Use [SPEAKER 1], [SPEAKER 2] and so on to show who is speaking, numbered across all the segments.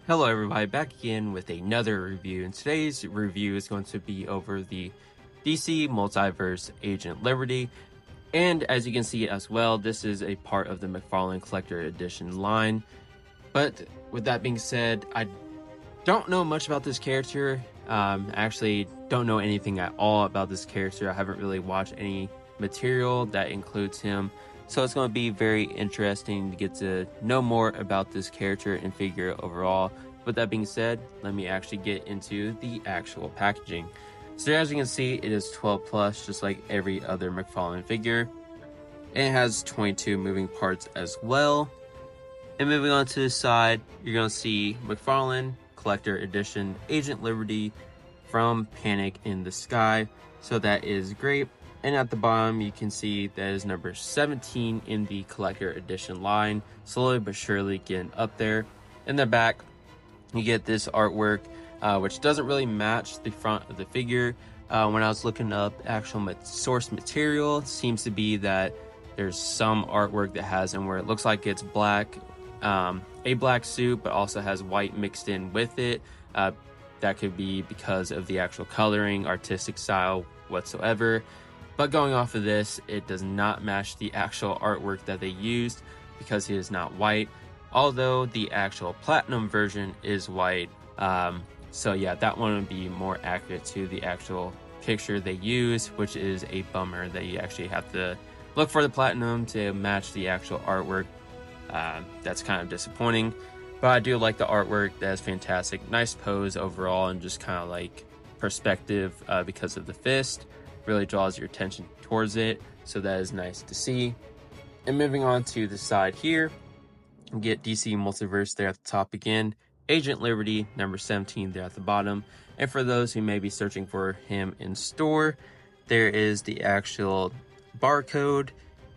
[SPEAKER 1] Hello everybody, back again with another review, and today's review is going to be over the DC Multiverse Agent Liberty. And as you can see as well, this is a part of the McFarlane Collector Edition line. But with that being said, I don't know much about this character. Actually don't know anything at all about this character. I haven't really watched any material that includes him. So it's going to be very interesting to get to know more about this character and figure overall. With that being said, let me actually get into the actual packaging. So as you can see, it is 12 plus, just like every other McFarlane figure. And it has 22 moving parts as well. And moving on to the side, you're going to see McFarlane Collector Edition Agent Liberty from Panic in the Sky. So that is great. And at the bottom, you can see that is number 17 in the Collector Edition line, slowly but surely getting up there. In the back, you get this artwork, which doesn't really match the front of the figure. When I was looking up actual source material, it seems to be that there's some artwork that has in where it looks like it's black, a black suit, but also has white mixed in with it. That could be because of the actual coloring, artistic style whatsoever. But going off of this, it does not match the actual artwork that they used because he is not white, although the actual platinum version is white. So yeah, that one would be more accurate to the actual picture they use, which is a bummer that you actually have to look for the platinum to match the actual artwork. That's kind of disappointing, but I do like the artwork. That is fantastic. Nice pose overall, and just kind of like perspective because of the fist. Really draws your attention towards it, so that is nice to see. And moving on to the side here, you get DC Multiverse there at the top again, Agent Liberty number 17 there at the bottom. And for those who may be searching for him in store, there is the actual barcode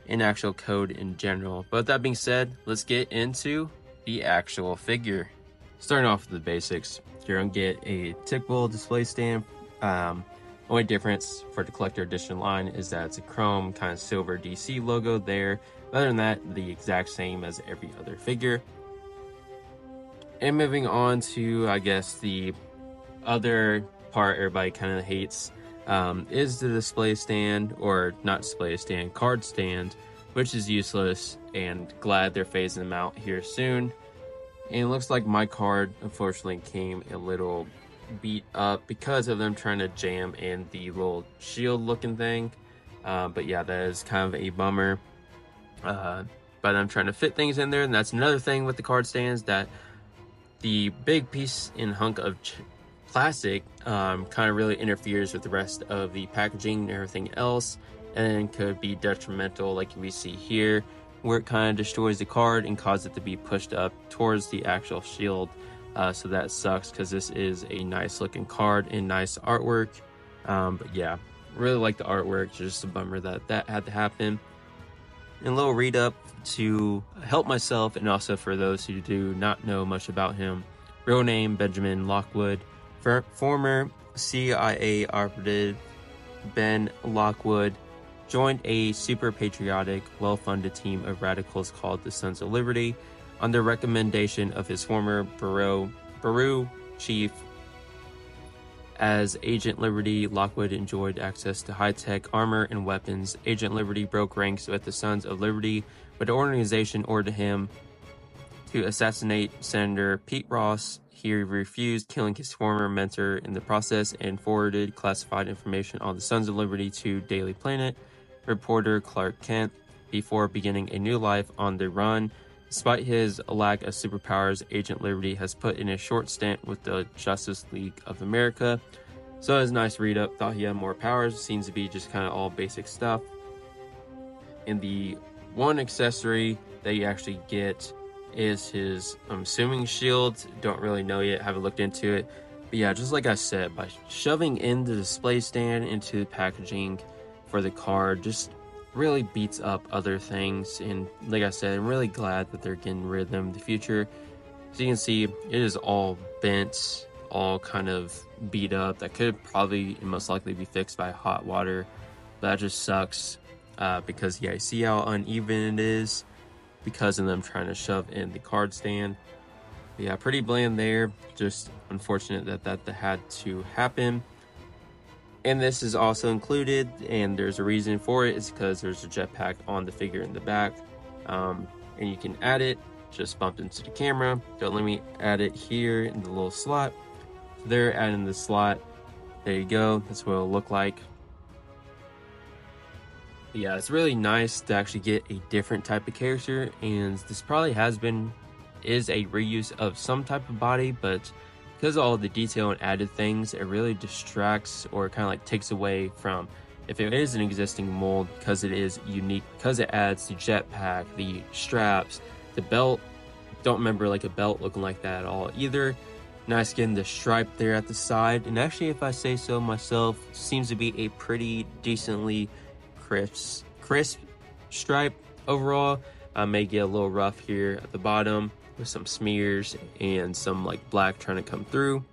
[SPEAKER 1] and actual code in general. But with that being said, let's get into the actual figure. Starting off with the basics, you're gonna get a typical display stand. Only difference for the Collector Edition line is that it's a chrome kind of silver DC logo there. Other than that, the exact same as every other figure. And moving on to, I guess, the other part everybody kind of hates is the display stand, or not display stand, card stand, which is useless, and glad they're phasing them out here soon. And it looks like my card unfortunately came a little beat up because of them trying to jam in the little shield looking thing. But yeah, that is kind of a bummer. But I'm trying to fit things in there, and that's another thing with the card stands, that the big piece and hunk of plastic kind of really interferes with the rest of the packaging and everything else, and could be detrimental, like we see here, where it kind of destroys the card and causes it to be pushed up towards the actual shield. So that sucks, because this is a nice looking card and nice artwork. But yeah, really like the artwork. Just a bummer that that had to happen. And a little read up to help myself, and also for those who do not know much about him. Real name Benjamin Lockwood, former CIA operative Ben Lockwood joined a super patriotic, well-funded team of radicals called the Sons of Liberty on the recommendation of his former bureau chief. As Agent Liberty, Lockwood enjoyed access to high-tech armor and weapons. Agent Liberty broke ranks with the Sons of Liberty, but the organization ordered him to assassinate Senator Pete Ross. He refused, killing his former mentor in the process, and forwarded classified information on the Sons of Liberty to Daily Planet reporter Clark Kent before beginning a new life on the run. Despite his lack of superpowers, Agent Liberty has put in a short stint with the Justice League of America. So it was a nice read up. Thought he had more powers. Seems to be just kind of all basic stuff. And the one accessory that you actually get is his, I'm assuming, shield. Don't really know yet. Haven't looked into it. But yeah, just like I said, by shoving in the display stand into the packaging for the card, just really beats up other things. And like I said, I'm really glad that they're getting rid of them in the future. As you can see, it is all bent, all kind of beat up. That could probably and most likely be fixed by hot water. But that just sucks because yeah, you see how uneven it is because of them trying to shove in the card stand. Yeah, pretty bland there. Just unfortunate that that had to happen. And this is also included, and there's a reason for it. It's because there's a jetpack on the figure in the back, and you can add it. Just bumped into the camera. So let me add it here in the little slot. So there, adding the slot. There you go. That's what it'll look like. But yeah, it's really nice to actually get a different type of character, and this probably is a reuse of some type of body, but because of all the detail and added things, it really distracts or kind of like takes away from if it is an existing mold, because it is unique, because it adds the jetpack, the straps, the belt. Don't remember like a belt looking like that at all either. Nice getting the stripe there at the side, and actually, if I say so myself, seems to be a pretty decently crisp stripe overall. I may get a little rough here at the bottom with some smears and some like black trying to come through.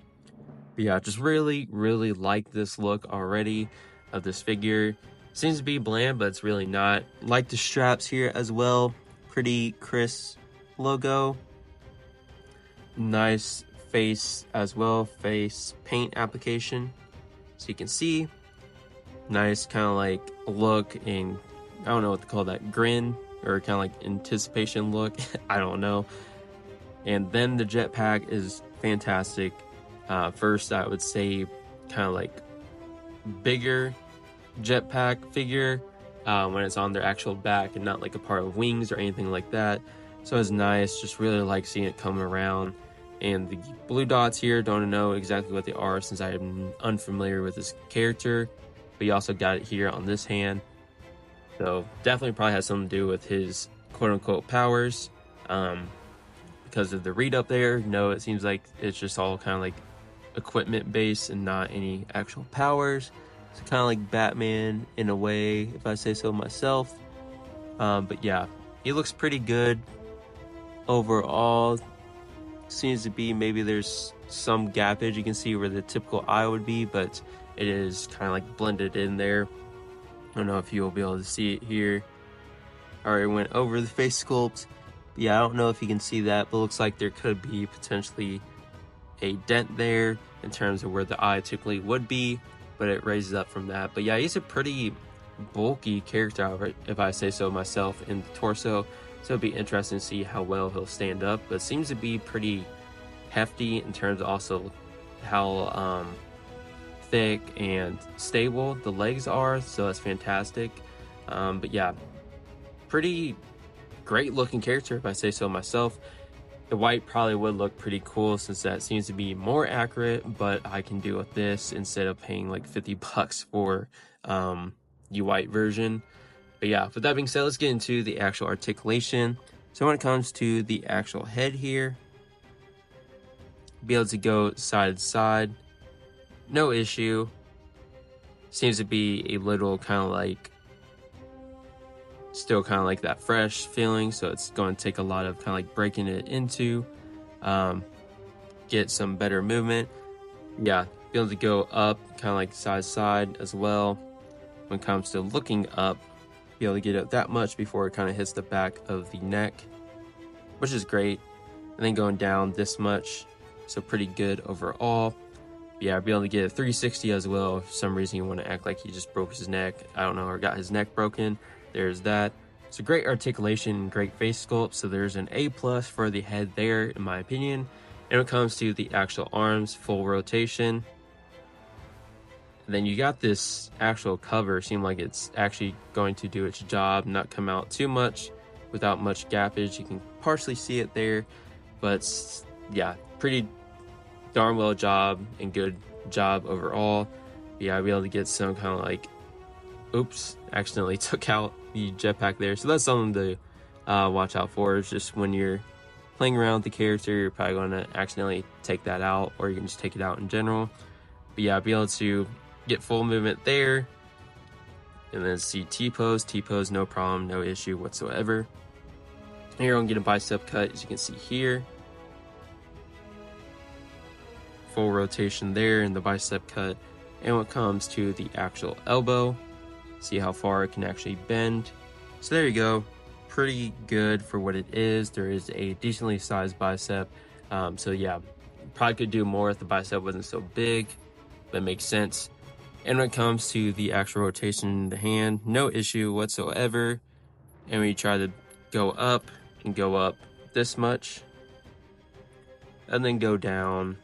[SPEAKER 1] But yeah, just really like this look already of this figure. Seems to be bland, but it's really not. Like the straps here as well, pretty crisp logo. Nice face as well, face paint application, so you can see. Nice kind of like look, and I don't know what to call that, grin or kind of like anticipation look. I don't know. And then the jetpack is fantastic. First, I would say kind of like bigger jetpack figure when it's on their actual back and not like a part of wings or anything like that. So it's nice. Just really like seeing it come around. And the blue dots here, don't know exactly what they are since I am unfamiliar with this character. But you also got it here on this hand. So definitely probably has something to do with his quote-unquote powers. Because of the read up there, no, it seems like it's just all kind of like equipment based and not any actual powers. It's kind of like Batman in a way, if I say so myself. But yeah, he looks pretty good overall. Seems to be, maybe there's some gappage you can see where the typical eye would be, but it is kind of like blended in there. I don't know if you'll be able to see it here. Already went over the face sculpt. Yeah, I don't know if you can see that, but it looks like there could be potentially a dent there in terms of where the eye typically would be, but it raises up from that. But yeah, he's a pretty bulky character, if I say so myself, in the torso. So it'd be interesting to see how well he'll stand up, but seems to be pretty hefty in terms of also how thick and stable the legs are, so that's fantastic. But yeah, pretty great looking character, if I say so myself. The white probably would look pretty cool since that seems to be more accurate, but I can deal with this instead of paying like $50 for the white version. But yeah, with that being said, let's get into the actual articulation. So when it comes to the actual head here, be able to go side to side, no issue. Seems to be a little kind of like, still kind of like that fresh feeling, so it's going to take a lot of kind of like breaking it into, get some better movement. Yeah, be able to go up kind of like side to side as well. When it comes to looking up, be able to get up that much before it kind of hits the back of the neck, which is great. And then going down this much, so pretty good overall. Yeah, be able to get a 360 as well. If for some reason you want to act like he just broke his neck, I don't know, or got his neck broken, there's that. So great articulation, great face sculpt, so there's an A+ for the head there, in my opinion. And when it comes to the actual arms, full rotation. And then you got this actual cover, seem like it's actually going to do its job, not come out too much without much gappage. You can partially see it there, but yeah, pretty darn well job and good job overall. Yeah, I'll be able to get some kind of like, oops, accidentally took out the jetpack there. So that's something to watch out for. It's just when you're playing around with the character, you're probably going to accidentally take that out, or you can just take it out in general. But yeah, I'll be able to get full movement there. And then see T-pose, no problem, no issue whatsoever. Here I'm going to get a bicep cut, as you can see here. Full rotation there in the bicep cut. And when it comes to the actual elbow, see how far it can actually bend. So there you go, pretty good for what it is. There is a decently sized bicep. So yeah, probably could do more if the bicep wasn't so big, but it makes sense. And when it comes to the actual rotation in the hand, no issue whatsoever. And when you try to go up, and go up this much, and then go down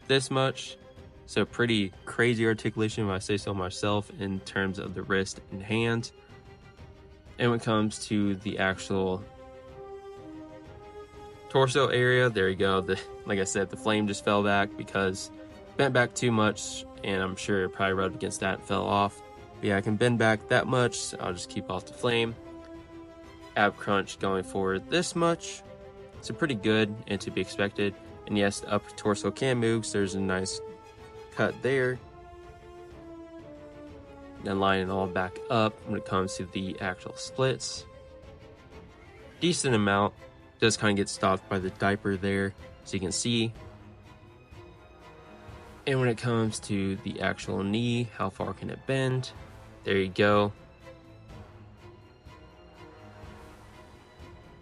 [SPEAKER 1] this much. So pretty crazy articulation, if I say so myself, in terms of the wrist and hand. And when it comes to the actual torso area, there you go. Like I said, the flame just fell back because bent back too much, and I'm sure it probably rubbed against that and fell off. But yeah, I can bend back that much, so I'll just keep off the flame. Ab crunch going forward this much, so pretty good and to be expected. And yes, the upper torso can move, so there's a nice cut there. Then line it all back up when it comes to the actual splits. Decent amount, does kind of get stopped by the diaper there, so you can see. And when it comes to the actual knee, how far can it bend? There you go.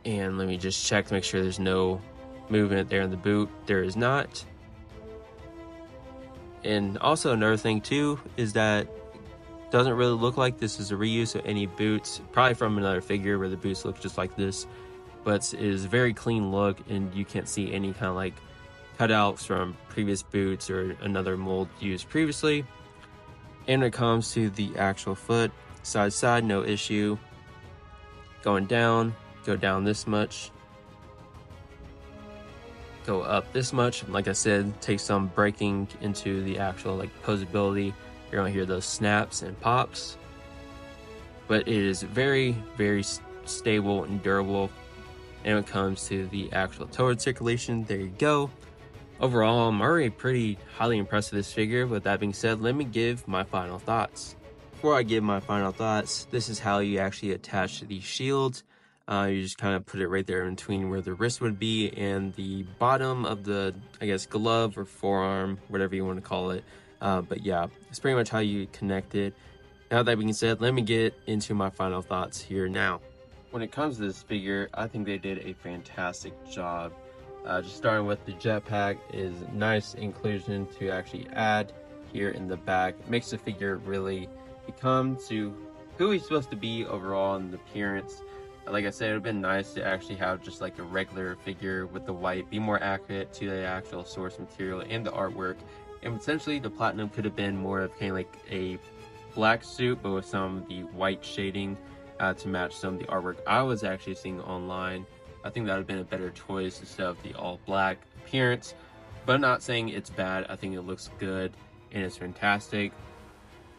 [SPEAKER 1] And let me just check to make sure there's no movement there in the boot. There is not. And also another thing too is that it doesn't really look like this is a reuse of any boots, probably from another figure where the boots look just like this, but it is a very clean look and you can't see any kind of like cutouts from previous boots or another mold used previously. And when it comes to the actual foot, side to side, no issue. Going down, go down this much, go up this much. Like I said, take some breaking into the actual like posability. You're gonna hear those snaps and pops, but it is very, very stable and durable. And when it comes to the actual toe articulation, there you go. Overall, I'm already pretty highly impressed with this figure. With that being said, let me give my final thoughts. Before I give my final thoughts, this is how you actually attach the shield. You just kind of put it right there in between where the wrist would be and the bottom of the, I guess, glove or forearm, whatever you want to call it. But yeah, it's pretty much how you connect it. Now that being said, let me get into my final thoughts here now. When it comes to this figure, I think they did a fantastic job. Just starting with the jetpack is nice inclusion to actually add here in the back. It makes the figure really become to who he's supposed to be overall in the appearance. Like I said, it would have been nice to actually have just like a regular figure with the white, be more accurate to the actual source material and the artwork. And potentially the platinum could have been more of kind of like a black suit, but with some of the white shading to match some of the artwork I was actually seeing online. I think that would have been a better choice instead of the all black appearance. But I'm not saying it's bad. I think it looks good and it's fantastic.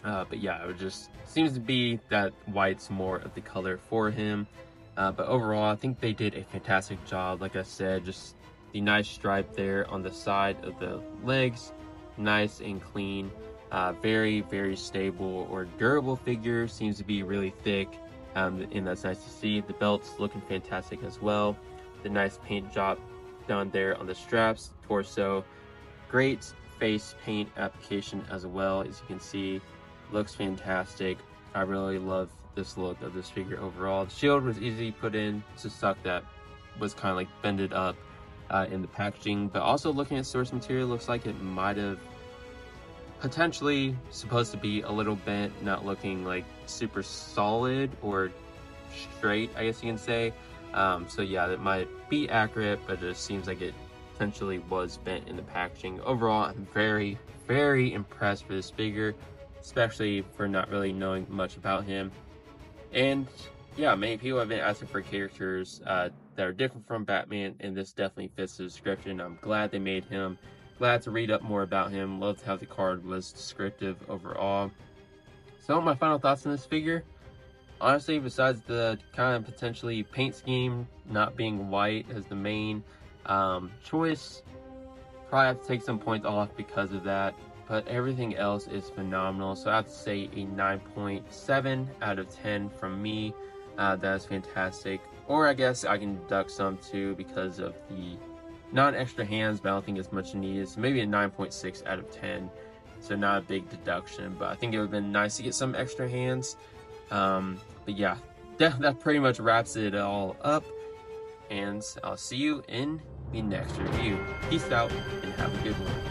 [SPEAKER 1] But yeah, it just seems to be that white's more of the color for him. But overall, I think they did a fantastic job. Like I said, just the nice stripe there on the side of the legs, nice and clean. Very, very stable or durable figure. Seems to be really thick, and that's nice to see. The belt's looking fantastic as well. The nice paint job done there on the straps, torso. Great face paint application as well, as you can see. Looks fantastic. I really love this look of this figure overall. The shield was easy to put in. It's just stuff that was kind of like bended up in the packaging, but also looking at source material, looks like it might have potentially supposed to be a little bent, not looking like super solid or straight, I guess you can say. So yeah, that might be accurate, but it just seems like it potentially was bent in the packaging. Overall, I'm very, very impressed with this figure, especially for not really knowing much about him. And yeah, many people have been asking for characters that are different from Batman, and this definitely fits the description. I'm glad they made him. Glad to read up more about him. Loved how the card was descriptive overall. So my final thoughts on this figure. Honestly, besides the kind of potentially paint scheme not being white as the main choice, probably have to take some points off because of that. But everything else is phenomenal. So I have to say a 9.7 out of 10 from me. That is fantastic. Or I guess I can deduct some too because of the non-extra hands, but I don't think it's much needed. So maybe a 9.6 out of 10. So not a big deduction, but I think it would have been nice to get some extra hands. But yeah, that pretty much wraps it all up. And I'll see you in the next review. Peace out and have a good one.